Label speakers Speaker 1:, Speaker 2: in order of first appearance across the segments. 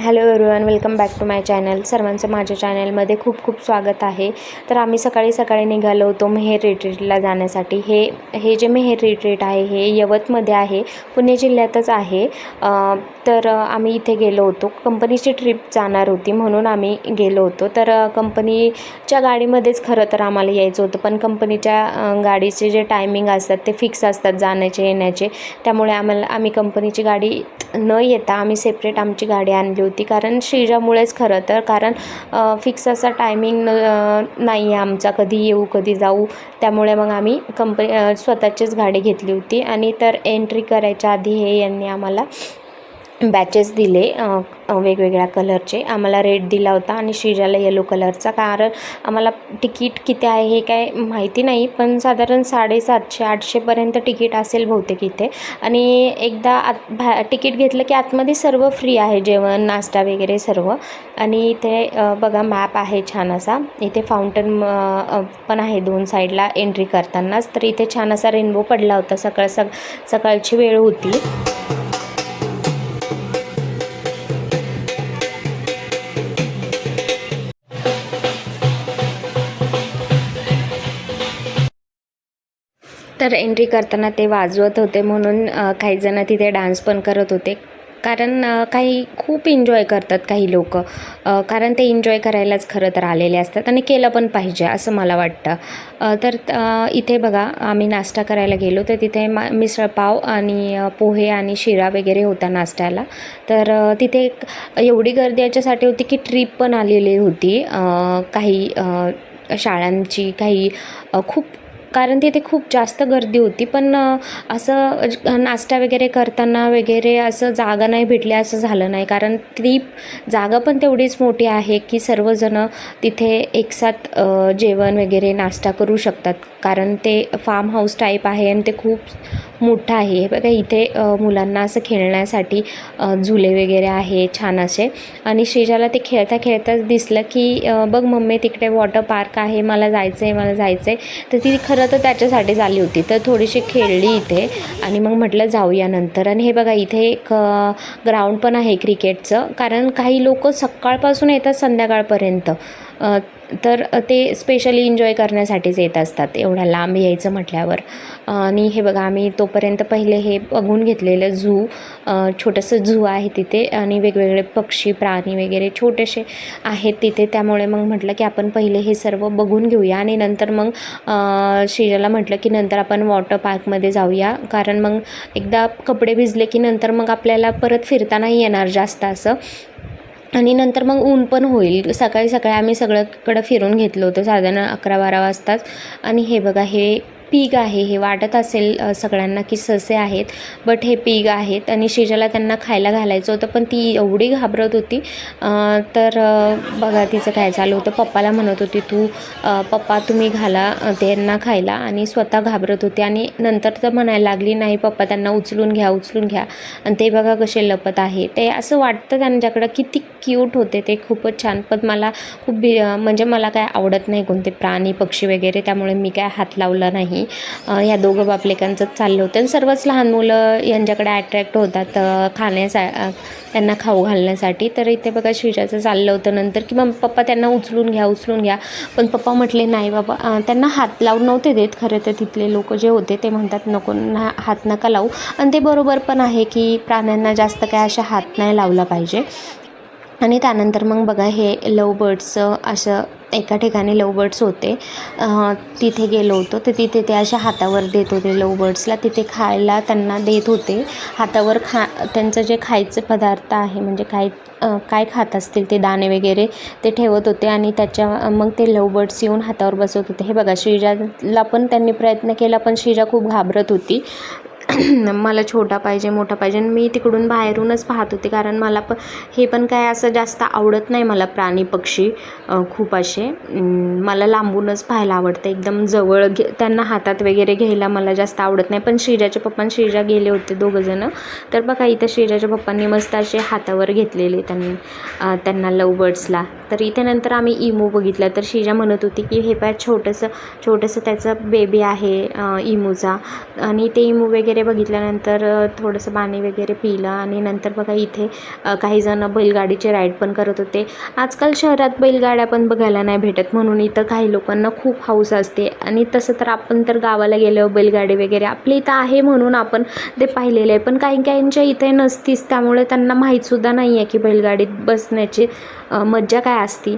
Speaker 1: Hello everyone, welcome back to my channel. सर्वांचं माझ्या चॅनलमध्ये खूप खूप स्वागत आहे. तर आम्ही सकाळी निघालो होतो मेहेर रिट्रीटला जाण्यासाठी. हे जे मेहेर रिट्रीट आहे हे यवतमध्ये आहे, पुणे जिल्ह्यातच आहे. तर आम्ही इथे गेलो होतो. कंपनीची ट्रिप जाणार होती म्हणून आम्ही गेलो होतो. तर कंपनीच्या गाडीमध्येच खरं तर आम्हाला यायचं होतं, पण कंपनीच्या गाडीचे जे टायमिंग असतात ते फिक्स असतात जाण्याचे येण्याचे. त्यामुळे आम्ही कंपनीची गाडी न येता आम्ही सेपरेट आमची गाडी आणली होती. कारण श्रीजामुळेच खरं तर, कारण फिक्स असा टायमिंग नाही आहे आमचा, कधी येऊ कधी जाऊ. त्यामुळे मग आम्ही स्वतःचीच गाडी घेतली होती. आणि तर एंट्री करायच्या आधी हे यांनी आम्हाला बॅचेस दिले वेगवेगळ्या कलरचे. आम्हाला रेड दिला होता आणि श्रीजाला येलो कलरचा. कारण आम्हाला तिकीट किती आहे हे काय माहिती नाही, पण साधारण 750-800पर्यंत तिकीट असेल बहुतेक इथे. आणि एकदा तिकीट घेतलं की आतमध्ये सर्व फ्री आहे, जेवण नाश्ता वगैरे सर्व. आणि इथे बघा मॅप आहे छान असा. इथे फाउंटन पण आहे 2 साईडला एंट्री करतानाच. तर इथे छान असा रेनबो पडला होता. सकाळची वेळ होती. तर एंट्री करताना ते वाजवत होते म्हणून काही जण तिथे डान्स पण करत होते. कारण काही खूप एन्जॉय करतात काही लोक, कारण ते एन्जॉय करायलाच खरं तर आलेले असतात आणि केलं पण पाहिजे असं मला वाटतं. तर इथे बघा आम्ही नाश्ता करायला गेलो, तर तिथे मिसळपाव आणि पोहे आणि शिरा वगैरे होता नाश्त्याला. तर तिथे एवढी गर्दी याच्यासाठी होती की ट्रीप पण आलेली होती काही शाळांची, काही खूप, कारण तिथे खूप जास्त गर्दी होती. पण असं नाश्ता वगैरे करताना वगैरे असं जागा नाही भेटली असं झालं नाही. कारण ती जागा पण तेवढीच मोठी आहे की सर्वजणं तिथे एकसाथ जेवण वगैरे नाश्ता करू शकतात. कारण ते फार्म हाऊस टाईप आहे आणि ते खूप मोठं आहे. हे बघा इथे मुलांना असं खेळण्यासाठी झुले वगैरे आहे छान असे. आणि श्रीजाला ते खेळताच दिसलं की बघ मम्मी तिकडे वॉटर पार्क आहे, मला जायचं आहे. तर ती खरं तर त्याच्यासाठी झाली होती. तर थोडीशी खेळली इथे आणि मग म्हटलं जाऊया नंतर. आणि हे बघा इथे एक ग्राउंड पण आहे क्रिकेटचं. कारण काही लोक सकाळपासून येतात संध्याकाळपर्यंत, तर ते स्पेशली एन्जॉय करण्यासाठीच येत असतात, एवढ्या लांब यायचं म्हटल्यावर. आणि हे बघा आम्ही तोपर्यंत पहिले हे बघून घेतलेलं छोटंसं झू आहे तिथे. आणि वेगवेगळे पक्षी प्राणी वगैरे छोटेसे आहेत तिथे. त्यामुळे मग म्हटलं की आपण पहिले हे सर्व बघून घेऊया आणि नंतर मग श्रीजाला म्हटलं की नंतर आपण वॉटर पार्कमध्ये जाऊया. कारण मग एकदा कपडे भिजले की नंतर मग आपल्याला परत फिरता नाही येणार जास्त असं. आणि नंतर मग ऊन पण होईल. सकाळी आम्ही सगळीकडं फिरून घेतलं होतं साधारण 11-12 वाजताच. आणि हे बघा हे पीग आहे. हे वाटत असेल सगळ्यांना की ससे आहेत, बट हे पीग आहेत. आणि श्रीजाला त्यांना खायला घालायचं होतं, पण ती एवढी घाबरत होती. तर बघा तिचं काय चालू होतं. पप्पाला म्हणत होती पप्पा तुम्ही घाला त्यांना खायला, आणि स्वतः घाबरत होती. आणि नंतर तर म्हणायला लागली नाही पप्पा त्यांना उचलून घ्या. आणि ते बघा कसे लपत आहे. ते असं वाटतं त्यांच्याकडं किती क्यूट होते ते, खूपच छान. पण मला खूप म्हणजे मला काय आवडत नाही कोणते प्राणी पक्षी वगैरे, त्यामुळे मी काय हात लावला नाही. ह्या दोघं बापलेकांचंच चाललं होतं. आणि सर्वच लहान मुलं यांच्याकडे अट्रॅक्ट होतात त्यांना खाऊ घालण्यासाठी. तर इथे बघा श्रीजाचं चाललं होतं नंतर की मग पप्पा त्यांना उचलून घ्या. पण पप्पा म्हटले नाही बाबा, त्यांना हात लावून नव्हते देत. खरं तर तिथले लोक जे होते ते म्हणतात नको हात नका लावू. आणि ते बरोबर पण आहे की प्राण्यांना जास्त काय अशा हात नाही लावला पाहिजे. आणि त्यानंतर मग बघा हे लव बर्ड्सचं असं एका ठिकाणी लव बर्ड्स होते, तिथे गेलो होतो. तर तिथे ते अशा हातावर देत होते लव बर्ड्सला. तिथे खायला त्यांना देत होते हातावर. त्यांचं जे खायचं पदार्थ आहे म्हणजे काय खात असतील ते दाणे वगैरे ते ठेवत होते. आणि मग ते लव बर्ड्स येऊन हातावर बसवत होते. हे बघा श्रीजाला पण त्यांनी प्रयत्न केला, पण श्रीजा खूप घाबरत होती. मला छोटा पाहिजे, मोठा पाहिजे. आणि मी तिकडून बाहेरूनच पाहत होते, कारण मला हे पण काय असं जास्त आवडत नाही मला प्राणी पक्षी खूप असे. मला लांबूनच पाहायला आवडतं, एकदम जवळ त्यांना हातात वगैरे घ्यायला मला जास्त आवडत नाही. पण श्रीजाचे पप्पा आणि श्रीजा गेले होते दोघंजणं. तर बघा इथं श्रीजाच्या पप्पांनी मस्त असे हातावर घेतलेले त्यांना लव बर्ड्सला. तर इथे नंतर आम्ही इमू बघितलं. तर श्रीजा म्हणत होती की हे पाय छोटंसं त्याचं बेबी आहे इमूचा. आणि ते इमू वगैरे बघितल्यानंतर थोडंसं पाणी वगैरे पिलं आणि नंतर बघा इथे काही जण बैलगाडीचे राईड पण करत होते. आजकाल शहरात बैलगाड्या पण बघायला नाही भेटत, म्हणून इथं काही लोकांना खूप हौस असते. आणि तसं तर आपण तर गावाला गेलो बैलगाडी वगैरे आपली इथं आहे म्हणून आपण ते पाहिलेलं आहे, पण काहींच्या इथे नसतीच, त्यामुळे त्यांना माहीतसुद्धा नाही आहे की बैलगाडीत बसण्याची मज्जा काय असती.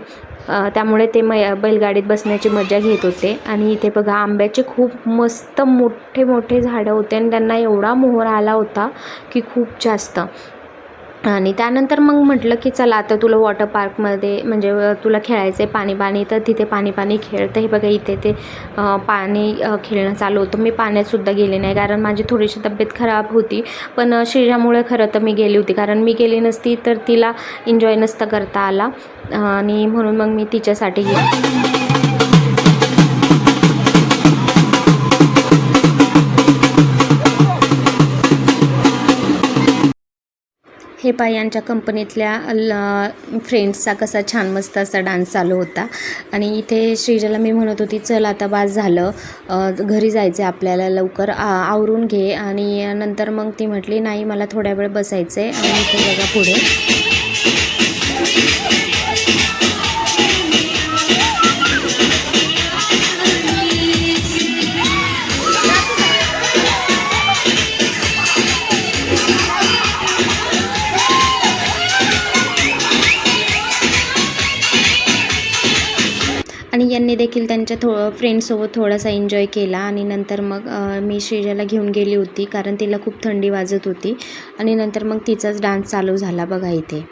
Speaker 1: त्यामुळे ते बैलगाडीत बसण्याची मजा घेत होते. आणि इथे बघा आंब्याचे खूप मस्त मोठे झाडं होते आणि त्यांना एवढा मोहर आला होता की खूप जास्त. आणि त्यानंतर मग म्हटलं की चला आता तुला वॉटर पार्कमध्ये म्हणजे तुला खेळायचं आहे पाणी तर तिथे पाणी खेळ. तर हे बघा इथे ते पाणी खेळणं चालू होतं. मी पाण्यातसुद्धा गेले नाही कारण माझी थोडीशी तब्येत खराब होती, पण श्रीजामुळे खरं तर मी गेली होती, कारण मी गेली नसती तर तिला एन्जॉय नसता करता आला आणि म्हणून मग मी तिच्यासाठी गेले. हे पाय यांच्या कंपनीतल्या फ्रेंड्सचा कसा छान मस्त असा डान्स चालू होता. आणि इथे श्रीजाला मी म्हणत होती चल आता बास झालं, घरी जायचं आहे आपल्याला, लवकर आवरून घे. आणि नंतर मग ती म्हटली नाही मला थोड्या वेळ बसायचं आहे. आणि इथे बघा पुढे आणि यांनी देखील त्यांच्या फ्रेंड्ससोबत थोडासा एन्जॉय केला. आणि नंतर मग मी श्रीजाला घेऊन गेली होती कारण तिला खूप थंडी वाजत होती. आणि नंतर मग तिचाच डान्स चालू झाला बघा इथे.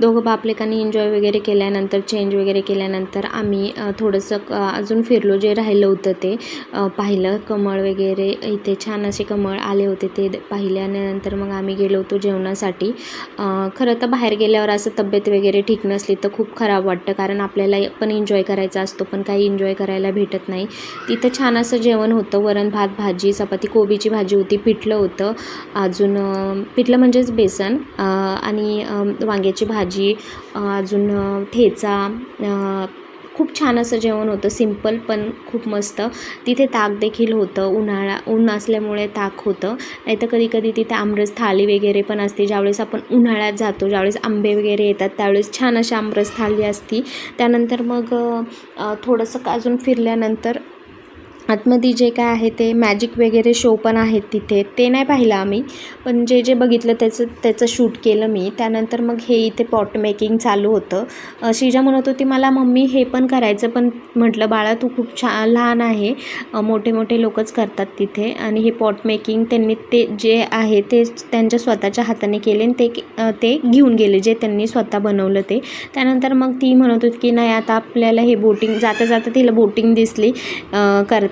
Speaker 1: दोघं बापलेकांनी एन्जॉय वगैरे केल्यानंतर चेंज वगैरे केल्यानंतर आम्ही थोडंसं अजून फिरलो. जे राहिलं होतं ते पाहिलं. कमळ वगैरे इथे छान असे कमळ आले होते ते पाहिल्यानंतर मग आम्ही गेलो होतो जेवणासाठी. खरं तर बाहेर गेल्यावर असं तब्येत वगैरे ठीक नसली तर खूप खराब वाटतं, कारण आपल्याला पण एन्जॉय करायचा असतो पण काही एन्जॉय करायला भेटत नाही. तिथं छान असं जेवण होतं. वरण भात भाजी चपाती, कोबीची भाजी होती, पिठलं होतं, अजून पिठलं म्हणजेच बेसन, आणि वांग्याची भाजी, अजून ठेचा. खूप छान असं जेवण होतं, सिंपल पण खूप मस्त. तिथे ताक देखील होतं, ऊन असल्यामुळे ताक होतं. नाही तर कधी तिथे आमरस थाली वगैरे पण असते. ज्यावेळेस आपण उन्हाळ्यात जातो, ज्यावेळेस आंबे वगैरे येतात त्यावेळेस छान अशी आमरस थाली असती. त्यानंतर मग थोडंसं अजून फिरल्यानंतर आतमध्ये जे काय आहे ते मॅजिक वगैरे शो पण आहेत तिथे, ते नाही पाहिलं आम्ही, पण जे बघितलं त्याचं शूट केलं मी. त्यानंतर मग हे इथे पॉट मेकिंग चालू होतं. श्रीजा म्हणत होती मला मम्मी हे पण करायचं, पण म्हटलं बाळा तू खूप लहान आहे, मोठे लोकच करतात तिथे. आणि हे पॉट मेकिंग त्यांनी ते जे आहे ते त्यांच्या स्वतःच्या हाताने केले आणि ते घेऊन गेले जे त्यांनी स्वतः बनवलं ते. त्यानंतर मग ती म्हणत होती की नाही आता आपल्याला हे बोटिंग, जाता तिला बोटिंग दिसली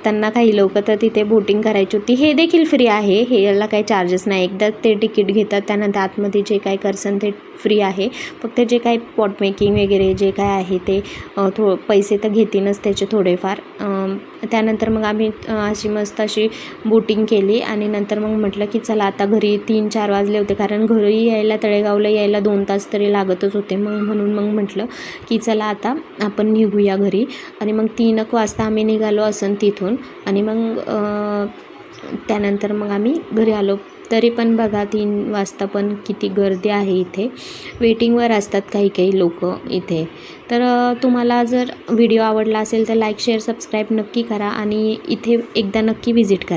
Speaker 1: त्यांना काही लोक तर तिथे बोटिंग करायची होती. हे देखील फ्री आहे, हे याला काही चार्जेस नाही. एकदा ते तिकीट घेतात, त्यानंतर आतमध्ये जे काही करसन ते फ्री आहे. फक्त जे काही पॉट मेकिंग वगैरे जे काय आहे ते पैसे तर घेतीनच त्याचे थोडेफार. त्यानंतर मग आम्ही अशी मस्त अशी बोटिंग केली. आणि नंतर मग म्हटलं की चला आता घरी 3-4 वाजले होते, कारण घरी यायला तळेगावला यायला 2 तास तरी लागतच होते. म्हणून मग म्हटलं की चला आता आपण निघूया घरी. आणि मग 3 वाजता आम्ही निघालो असन तिथून. आणि मग त्यानंतर मग आम्ही घरी आलो. तरी पण बघा 3 वाजता पण किती गर्दी आहे इथे, वेटिंगवर असतात काही लोक इथे. तर तुम्हाला जर व्हिडिओ आवडला असेल तर लाईक शेअर सबस्क्राईब नक्की करा आणि इथे एकदा नक्की व्हिजिट करा.